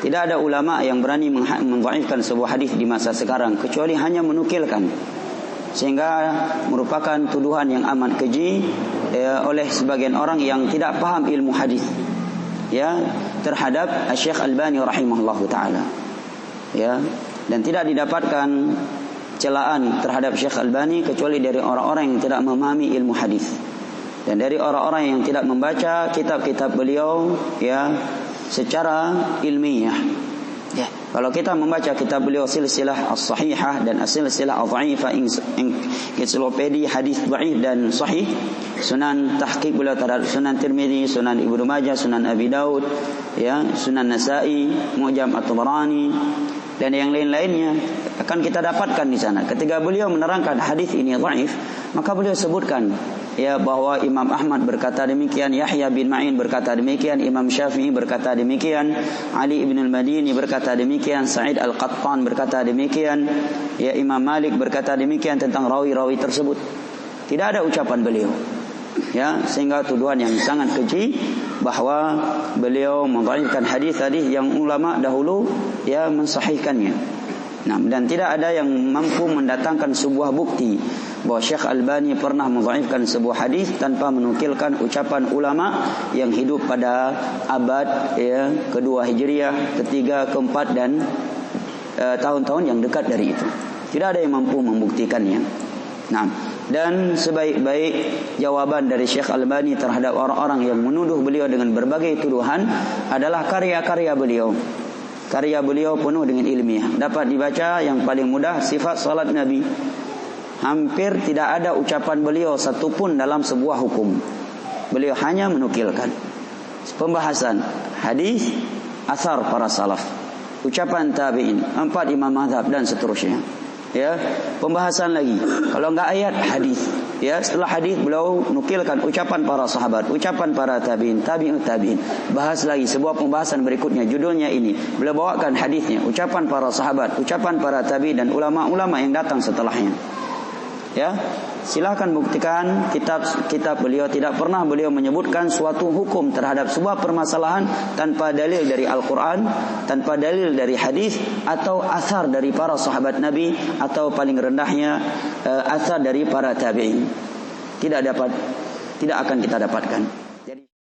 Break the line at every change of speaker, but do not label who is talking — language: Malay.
Tidak ada ulama yang berani mendhaifkan sebuah hadis di masa sekarang kecuali hanya menukilkan, sehingga merupakan tuduhan yang amat keji oleh sebagian orang yang tidak paham ilmu hadis ya terhadap Syekh Albani rahimahullahu taala ya, dan tidak didapatkan celaan terhadap Syekh Albani kecuali dari orang-orang yang tidak memahami ilmu hadis dan dari orang-orang yang tidak membaca kitab-kitab beliau ya secara ilmiah. Ya, kalau kita membaca kitab beliau Silsilah As-Sahihah dan Silsilah Adh-Dhaifah, ensiklopedia hadis dhaif dan sahih, Sunan tahqiq beliau terhadap Sunan Tirmizi, Sunan Ibnu Majah, Sunan Abi Daud, ya, Sunan Nasa'i, Mu'jam At-Tabarani dan yang lain-lainnya akan kita dapatkan di sana. Ketika beliau menerangkan hadis ini dhaif, maka beliau sebutkan ya bahwa Imam Ahmad berkata demikian, Yahya bin Ma'in berkata demikian, Imam Syafi'i berkata demikian, Ali ibn al-Madini berkata demikian, Sa'id al-Qattan berkata demikian, ya Imam Malik berkata demikian tentang rawi-rawi tersebut. Tidak ada ucapan beliau. Ya, sehingga tuduhan yang sangat keji bahwa beliau mendhaifkan hadis-hadis yang ulama dahulu ya mensahihkannya. Nah, dan tidak ada yang mampu mendatangkan sebuah bukti bahwa Syekh Albani pernah mendhaifkan sebuah hadis tanpa menukilkan ucapan ulama yang hidup pada abad ya, kedua Hijriah, ketiga, keempat dan tahun-tahun yang dekat dari itu. Tidak ada yang mampu membuktikannya. Nah, dan sebaik-baik jawaban dari Syekh Albani terhadap orang-orang yang menuduh beliau dengan berbagai tuduhan adalah karya-karya beliau. Karya beliau penuh dengan ilmiah. Dapat dibaca yang paling mudah sifat salat Nabi. Hampir tidak ada ucapan beliau satupun dalam sebuah hukum. Beliau hanya menukilkan pembahasan hadis, asar para salaf, ucapan tabi'in, 4 imam mazhab dan seterusnya. Ya, pembahasan lagi. Kalau enggak ayat, hadis. Ya, setelah hadis beliau nukilkan ucapan para sahabat, ucapan para tabi'in, tabi'ut tabi'in. Bahas lagi sebuah pembahasan berikutnya, judulnya ini. Beliau bawakan hadisnya, ucapan para sahabat, ucapan para tabi'in dan ulama-ulama yang datang setelahnya. Ya, silakan buktikan kitab beliau. Tidak pernah beliau menyebutkan suatu hukum terhadap sebuah permasalahan tanpa dalil dari Al-Quran, tanpa dalil dari hadis atau asar dari para sahabat Nabi, atau paling rendahnya asar dari para tabi'in. Tidak akan kita dapatkan.